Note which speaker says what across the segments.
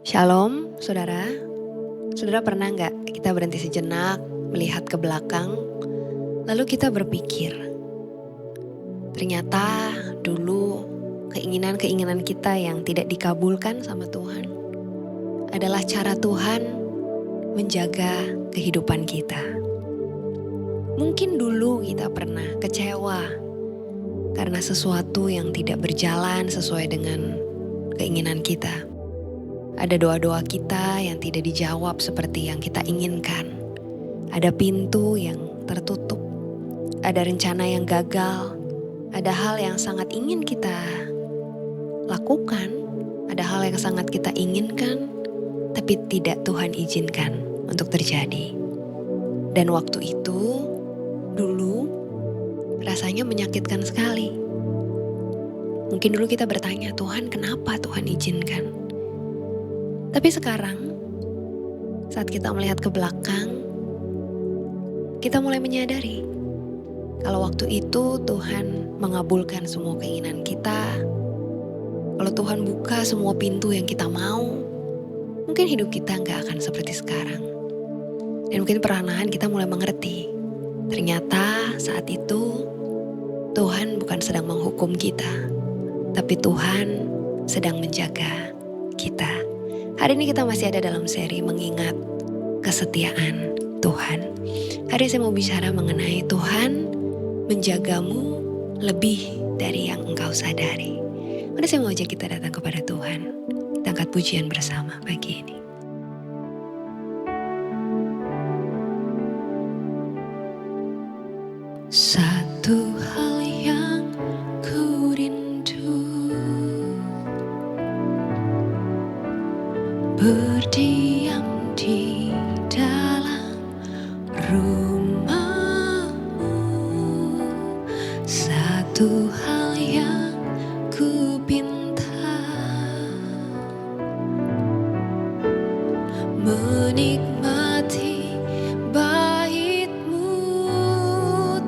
Speaker 1: Shalom, saudara. Saudara pernah nggak kita berhenti sejenak, melihat ke belakang, lalu kita berpikir, ternyata dulu keinginan-keinginan kita yang tidak dikabulkan sama Tuhan adalah cara Tuhan menjaga kehidupan kita. Mungkin dulu kita pernah kecewa karena sesuatu yang tidak berjalan sesuai dengan keinginan kita. Ada doa-doa kita yang tidak dijawab seperti yang kita inginkan. Ada pintu yang tertutup. Ada rencana yang gagal. Ada hal yang sangat ingin kita lakukan. Ada hal yang sangat kita inginkan, tapi tidak Tuhan izinkan untuk terjadi. Dan waktu itu, dulu rasanya menyakitkan sekali. Mungkin dulu kita bertanya, Tuhan kenapa Tuhan izinkan? Tapi sekarang, saat kita melihat ke belakang, kita mulai menyadari kalau waktu itu Tuhan mengabulkan semua keinginan kita. Kalau Tuhan buka semua pintu yang kita mau, mungkin hidup kita gak akan seperti sekarang. Dan mungkin perlahan kita mulai mengerti, ternyata saat itu Tuhan bukan sedang menghukum kita, tapi Tuhan sedang menjaga kita. Hari ini kita masih ada dalam seri mengingat kesetiaan Tuhan. Hari ini saya mau bicara mengenai Tuhan menjagamu lebih dari yang engkau sadari. Mari saya mau ajak kita datang kepada Tuhan. Kita angkat pujian bersama pagi ini. Satu hal yang ku rindu, berdiam di dalam rumah-Mu. Satu hal yang ku pinta, menikmati bait-Mu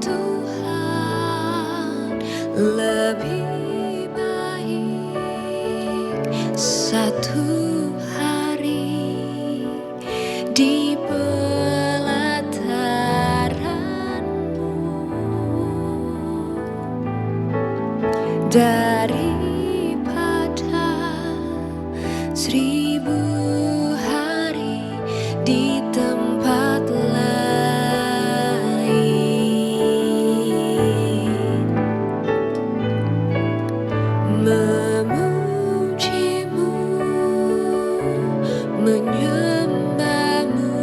Speaker 1: Tuhan. Lebih baik satu di pelataran-Mu daripada 1000 hari di tempat lain. Memuji-Mu, menyembah-Mu,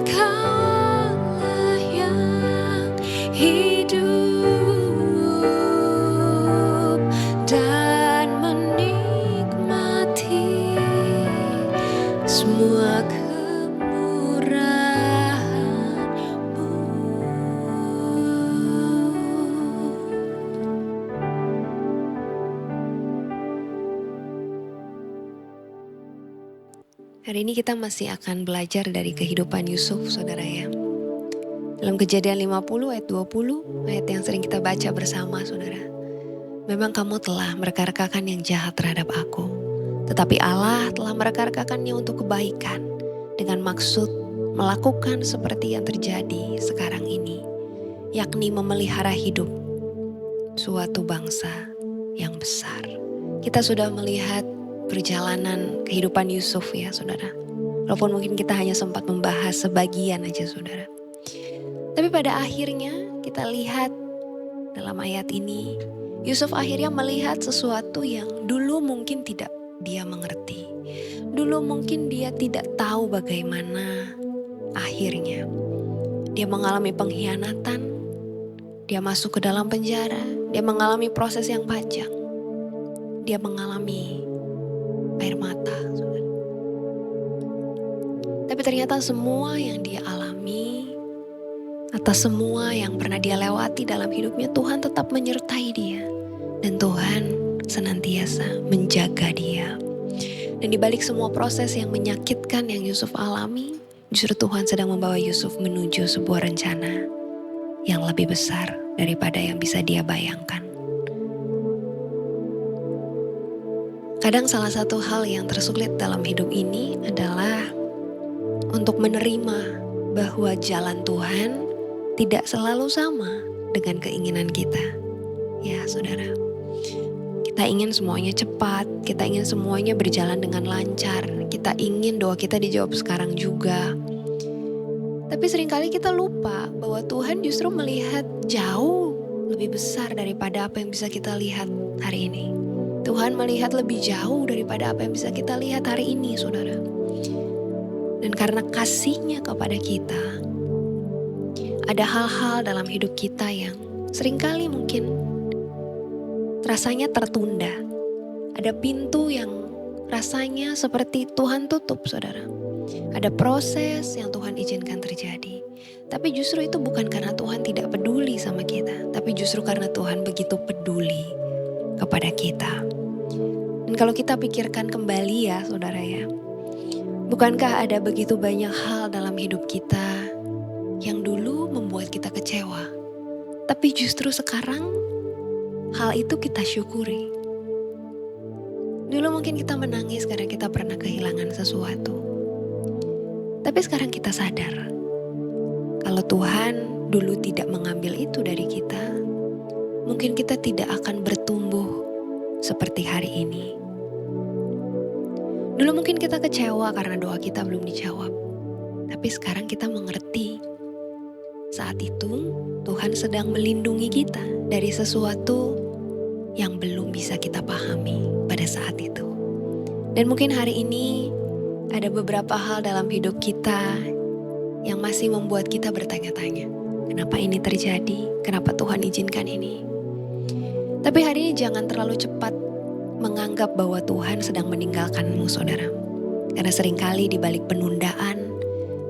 Speaker 1: Kaulah yang hidup dan menikmati semua kemurahan-Mu. Hari ini kita masih akan belajar dari kehidupan Yusuf, saudara ya. Dalam Kejadian 50 ayat 20, ayat yang sering kita baca bersama, saudara. Memang kamu telah merekarkakan yang jahat terhadap aku, tetapi Allah telah merekarkakannya untuk kebaikan dengan maksud melakukan seperti yang terjadi sekarang ini, yakni memelihara hidup suatu bangsa yang besar. Kita sudah melihat perjalanan kehidupan Yusuf ya saudara. Walaupun mungkin kita hanya sempat membahas sebagian aja saudara. Tapi pada akhirnya kita lihat dalam ayat ini, Yusuf akhirnya melihat sesuatu yang dulu mungkin tidak dia mengerti. Dulu mungkin dia tidak tahu bagaimana akhirnya. Dia mengalami pengkhianatan, dia masuk ke dalam penjara, dia mengalami proses yang panjang. Dia mengalami air mata. Tapi ternyata semua yang dia alami, atas semua yang pernah dia lewati dalam hidupnya, Tuhan tetap menyertai dia. Dan Tuhan senantiasa menjaga dia. Dan di balik semua proses yang menyakitkan yang Yusuf alami, justru Tuhan sedang membawa Yusuf menuju sebuah rencana yang lebih besar daripada yang bisa dia bayangkan. Kadang salah satu hal yang tersulit dalam hidup ini adalah untuk menerima bahwa jalan Tuhan tidak selalu sama dengan keinginan kita. Ya saudara, kita ingin semuanya cepat, kita ingin semuanya berjalan dengan lancar, kita ingin doa kita dijawab sekarang juga. Tapi seringkali kita lupa bahwa Tuhan justru melihat jauh lebih besar daripada apa yang bisa kita lihat hari ini. Tuhan melihat lebih jauh daripada apa yang bisa kita lihat hari ini, saudara. Dan karena kasih-Nya kepada kita, ada hal-hal dalam hidup kita yang seringkali mungkin rasanya tertunda. Ada pintu yang rasanya seperti Tuhan tutup, saudara. Ada proses yang Tuhan izinkan terjadi. Tapi justru itu bukan karena Tuhan tidak peduli sama kita, tapi justru karena Tuhan begitu peduli kepada kita. Dan kalau kita pikirkan kembali ya saudara ya, bukankah ada begitu banyak hal dalam hidup kita yang dulu membuat kita kecewa, tapi justru sekarang hal itu kita syukuri. Dulu mungkin kita menangis karena kita pernah kehilangan sesuatu, tapi sekarang kita sadar kalau Tuhan dulu tidak mengambil itu dari kita, mungkin kita tidak akan bertumbuh seperti hari ini. Dulu mungkin kita kecewa karena doa kita belum dijawab. Tapi sekarang kita mengerti. Saat itu Tuhan sedang melindungi kita dari sesuatu yang belum bisa kita pahami pada saat itu. Dan mungkin hari ini ada beberapa hal dalam hidup kita yang masih membuat kita bertanya-tanya. Kenapa ini terjadi? Kenapa Tuhan izinkan ini? Tapi hari ini jangan terlalu cepat menganggap bahwa Tuhan sedang meninggalkanmu, saudara. Karena seringkali di balik penundaan,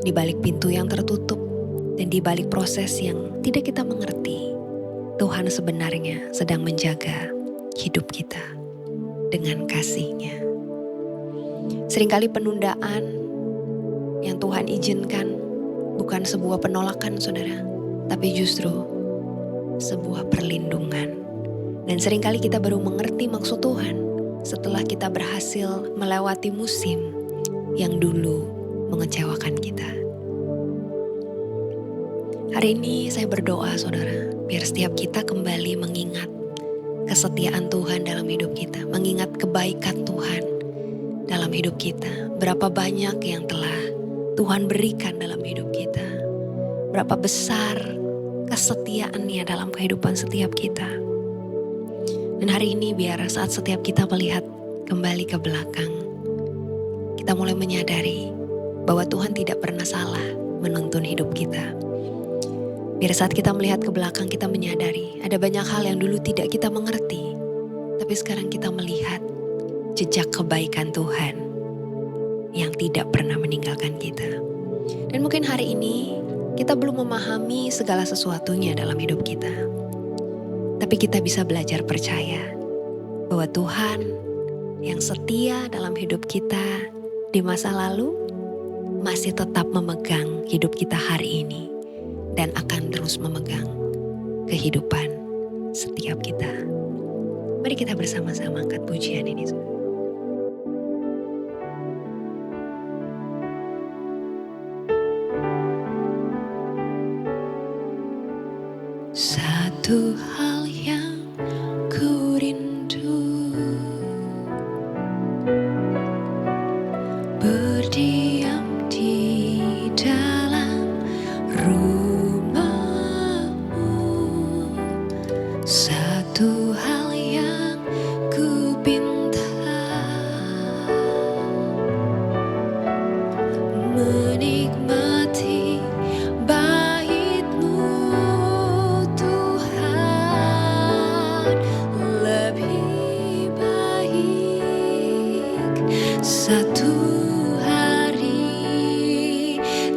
Speaker 1: di balik pintu yang tertutup, dan di balik proses yang tidak kita mengerti, Tuhan sebenarnya sedang menjaga hidup kita dengan kasih-Nya. Seringkali penundaan yang Tuhan izinkan bukan sebuah penolakan, saudara, tapi justru sebuah perlindungan. Dan seringkali kita baru mengerti maksud Tuhan setelah kita berhasil melewati musim yang dulu mengecewakan kita. Hari ini saya berdoa saudara, biar setiap kita kembali mengingat kesetiaan Tuhan dalam hidup kita, mengingat kebaikan Tuhan dalam hidup kita. Berapa banyak yang telah Tuhan berikan dalam hidup kita, berapa besar kesetiaan-Nya dalam kehidupan setiap kita. Dan hari ini biar saat setiap kita melihat kembali ke belakang, kita mulai menyadari bahwa Tuhan tidak pernah salah menuntun hidup kita. Biar saat kita melihat ke belakang kita menyadari ada banyak hal yang dulu tidak kita mengerti, tapi sekarang kita melihat jejak kebaikan Tuhan yang tidak pernah meninggalkan kita. Dan mungkin hari ini kita belum memahami segala sesuatunya dalam hidup kita. Tapi kita bisa belajar percaya bahwa Tuhan yang setia dalam hidup kita di masa lalu masih tetap memegang hidup kita hari ini dan akan terus memegang kehidupan setiap kita. Mari kita bersama-sama angkat pujian ini. Satu hal yang ku rindu, berdiam di dalam rumah-Mu. Satu hal yang ku pinta, menikmati bait-Mu Tuhan, lebih baik satu hari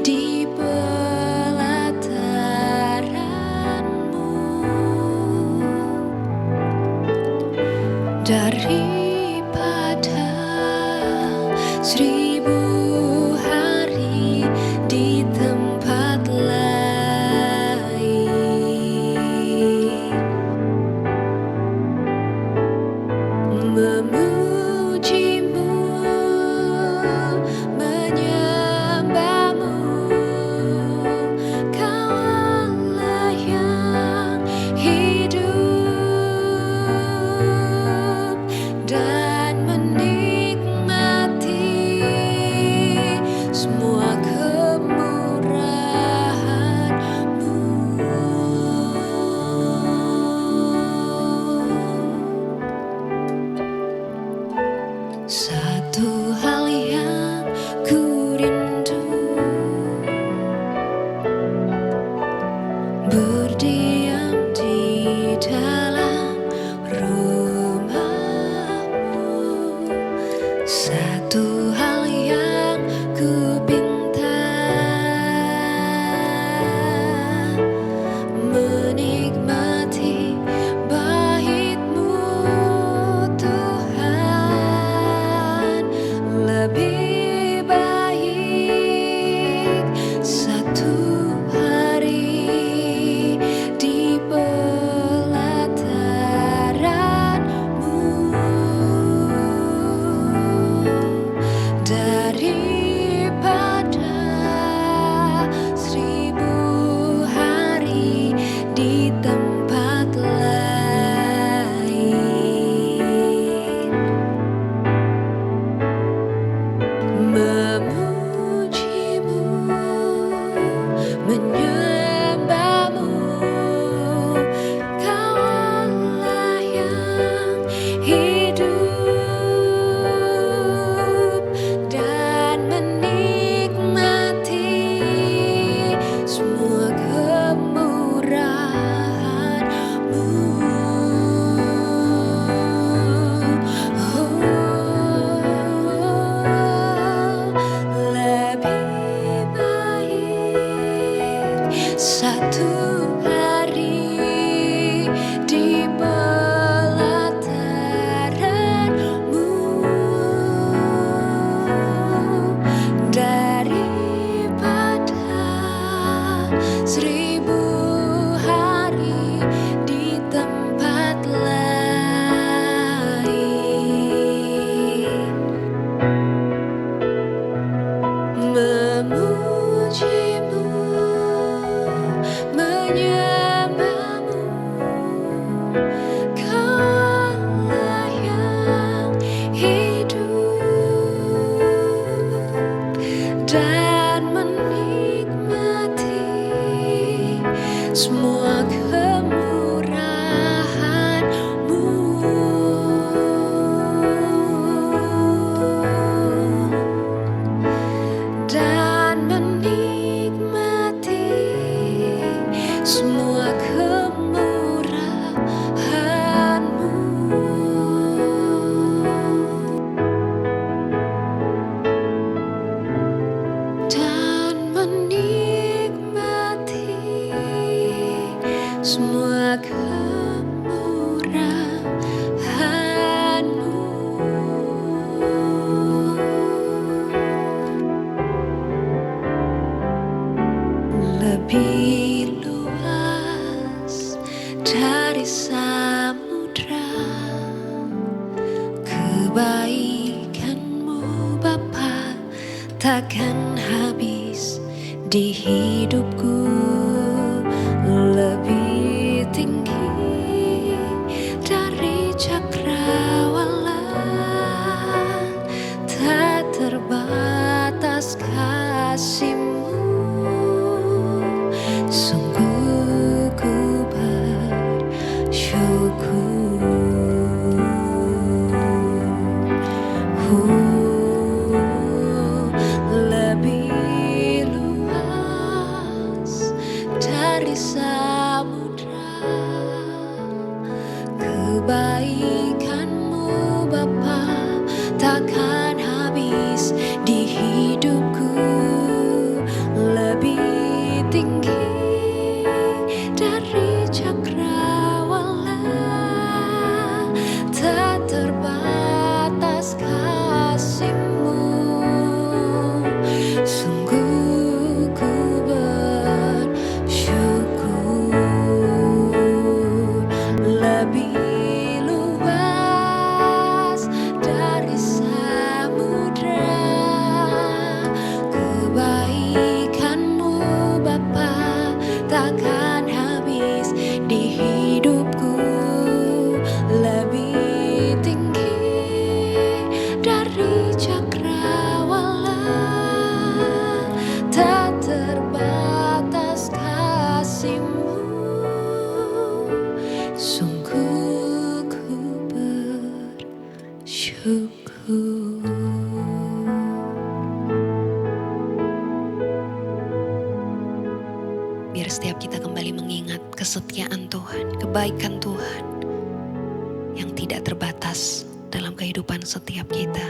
Speaker 1: di pelataran-Mu daripada 1000 hari di tempat lain. Memuji Satu hal yang ku pinta, menikmati bait-Mu Tuhan. Lebih baik satu hari di pelataran-Mu daripada 1000 hari di tempat lain. Memuji-Mu, menyembah-Mu, Kaulah yang hidup, dan menikmati semua kemurahan-Mu. Lebih baik satu hari di pelataran-Mu daripada 1000 hari di tempat lain. Memuji-Mu, menyembah-Mu, Kaulah yang hidup, dan menikmati semua kemurahan-Mu. Dan menikmati semua kemurahan-Mu. Dan menikmati semua kemurahan-Mu. Lebih luas dari samudra kebaikan-Mu Bapa, takkan habis di hidupku. Lebih tinggi dari cakrawala, tak terbatas kasih-Mu. Sungguh ku bersyukur. Lebih luas dari samudra kebaikan-Mu Bapa, takkan habis di hidupku. Lebih tinggi dari cakrawala, tak terbatas kasih-Mu. Sungguh ku bersyukur. Lebih luas dari samudra kebaikan-Mu Bapa, takkan habis di hidupku. Lebih tinggi dari cakrawala, tak terbatas kasih-Mu. Sungguh ku bersyukur. Biar setiap kita kembali mengingat kesetiaan Tuhan, kebaikan Tuhan yang tidak terbatas dalam kehidupan setiap kita.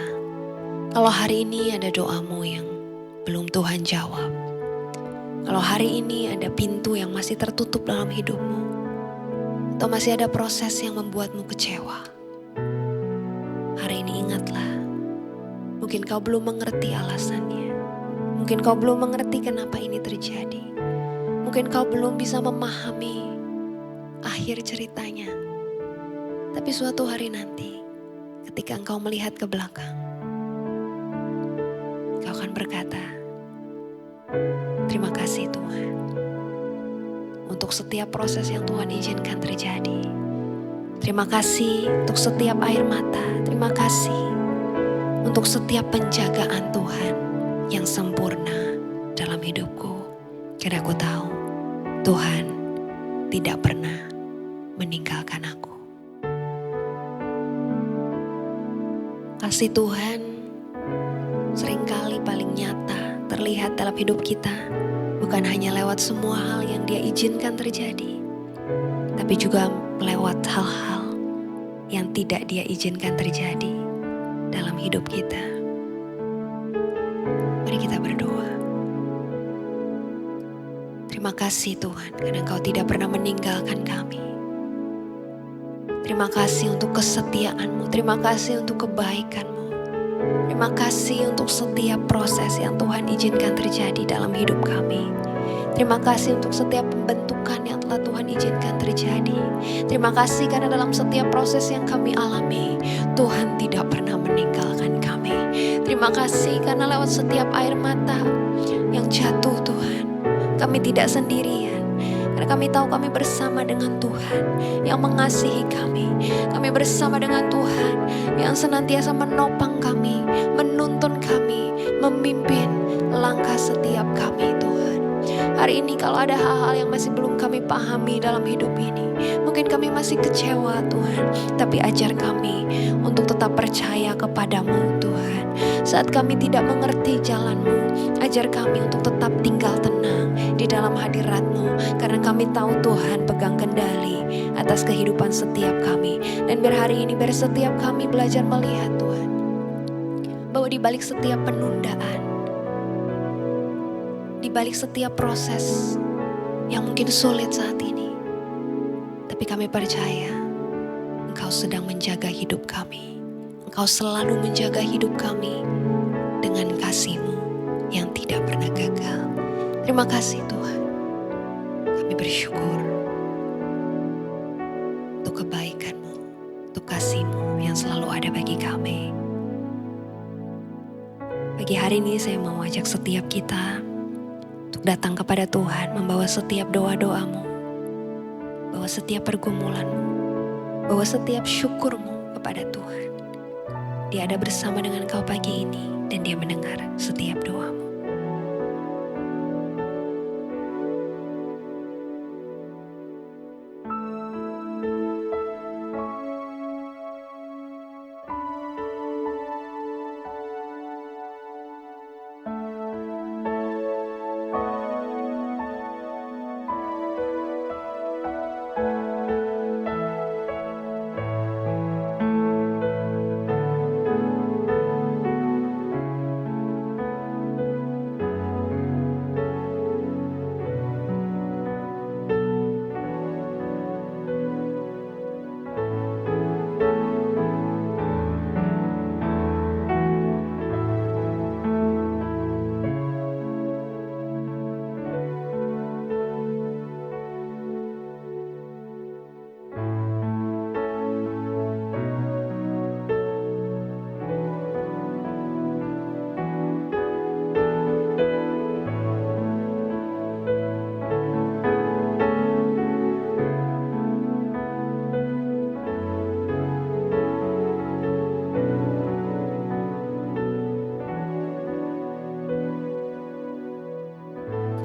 Speaker 1: Kalau hari ini ada doamu yang belum Tuhan jawab, kalau hari ini ada pintu yang masih tertutup dalam hidupmu, atau masih ada proses yang membuatmu kecewa, hari ini ingatlah, mungkin kau belum mengerti alasannya, mungkin kau belum mengerti kenapa ini terjadi, mungkin kau belum bisa memahami akhir ceritanya. Tapi suatu hari nanti, ketika engkau melihat ke belakang, kau akan berkata, terima kasih Tuhan untuk setiap proses yang Tuhan izinkan terjadi. Terima kasih untuk setiap air mata. Terima kasih untuk setiap penjagaan Tuhan yang sempurna dalam hidupku. Karena aku tahu Tuhan tidak pernah meninggalkan aku. Kasih Tuhan seringkali paling nyata terlihat dalam hidup kita, bukan hanya lewat semua hal yang Dia izinkan terjadi, tapi juga lewat hal-hal yang tidak Dia izinkan terjadi dalam hidup kita. Mari kita berdoa. Terima kasih Tuhan, karena Engkau tidak pernah meninggalkan kami. Terima kasih untuk kesetiaan-Mu, terima kasih untuk kebaikan-Mu. Terima kasih untuk setiap proses yang Tuhan izinkan terjadi dalam hidup kami. Terima kasih untuk setiap pembentukan yang telah Tuhan izinkan terjadi. Terima kasih karena dalam setiap proses yang kami alami, Tuhan tidak pernah meninggalkan kami. Terima kasih karena lewat setiap air mata yang jatuh Tuhan, kami tidak sendirian. Karena kami tahu kami bersama dengan Tuhan yang mengasihi kami. Kami bersama dengan Tuhan yang senantiasa menopang kami, menuntun kami, memimpin langkah setiap kami Tuhan. Hari ini kalau ada hal-hal yang masih belum kami pahami dalam hidup ini, mungkin kami masih kecewa Tuhan, tapi ajar kami untuk tetap percaya kepadamu Tuhan. Saat kami tidak mengerti jalan-Mu, ajar kami untuk tetap tinggal tenang di dalam hadirat-Mu, karena kami tahu Tuhan pegang kendali atas kehidupan setiap kami. Dan biar hari ini, biar setiap kami belajar melihat Tuhan, bahwa di balik setiap penundaan, di balik setiap proses yang mungkin sulit saat ini, tapi kami percaya Engkau sedang menjaga hidup kami. Engkau selalu menjaga hidup kami dengan kasih-Mu yang tidak pernah gagal. Terima kasih Tuhan. Kami bersyukur untuk kebaikan-Mu, untuk kasih-Mu yang selalu ada bagi kami. Pagi hari ini saya mau ajak setiap kita untuk datang kepada Tuhan, membawa setiap doa-doamu, bawa setiap pergumulanmu, bawa setiap syukurmu kepada Tuhan. Dia ada bersama dengan kau pagi ini dan Dia mendengar setiap doamu.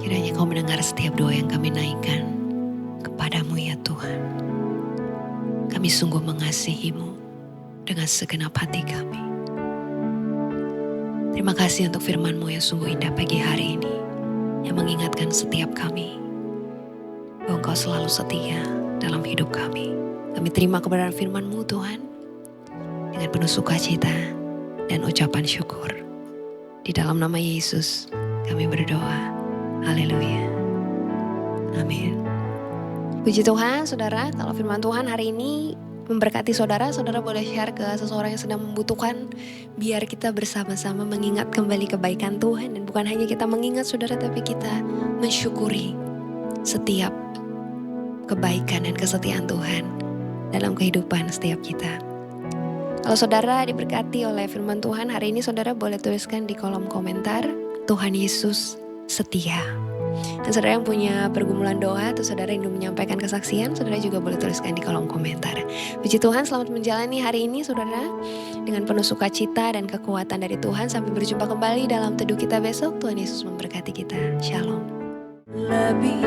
Speaker 1: Kiranya Kau mendengar setiap doa yang kami naikkan kepadamu ya Tuhan. Kami sungguh mengasihi-Mu dengan segenap hati kami. Terima kasih untuk firman-Mu yang sungguh indah pagi hari ini, yang mengingatkan setiap kami bahwa Engkau selalu setia dalam hidup kami. Kami terima kebenaran firman-Mu Tuhan dengan penuh sukacita. dan ucapan syukur. Di dalam nama Yesus kami berdoa. Haleluya. Amin. Puji Tuhan, saudara, kalau firman Tuhan hari ini memberkati saudara, saudara boleh share ke seseorang yang sedang membutuhkan, biar kita bersama-sama mengingat kembali kebaikan Tuhan. Dan bukan hanya kita mengingat saudara, tapi kita mensyukuri setiap kebaikan dan kesetiaan Tuhan dalam kehidupan setiap kita. Kalau saudara diberkati oleh firman Tuhan, hari ini saudara boleh tuliskan di kolom komentar, Tuhan Yesus setia. Dan saudara yang punya pergumulan doa atau saudara yang ingin menyampaikan kesaksian, saudara juga boleh tuliskan di kolom komentar. Puji Tuhan, selamat menjalani hari ini saudara dengan penuh sukacita dan kekuatan dari Tuhan. Sampai berjumpa kembali dalam teduh kita besok. Tuhan Yesus memberkati kita. Shalom. Lebih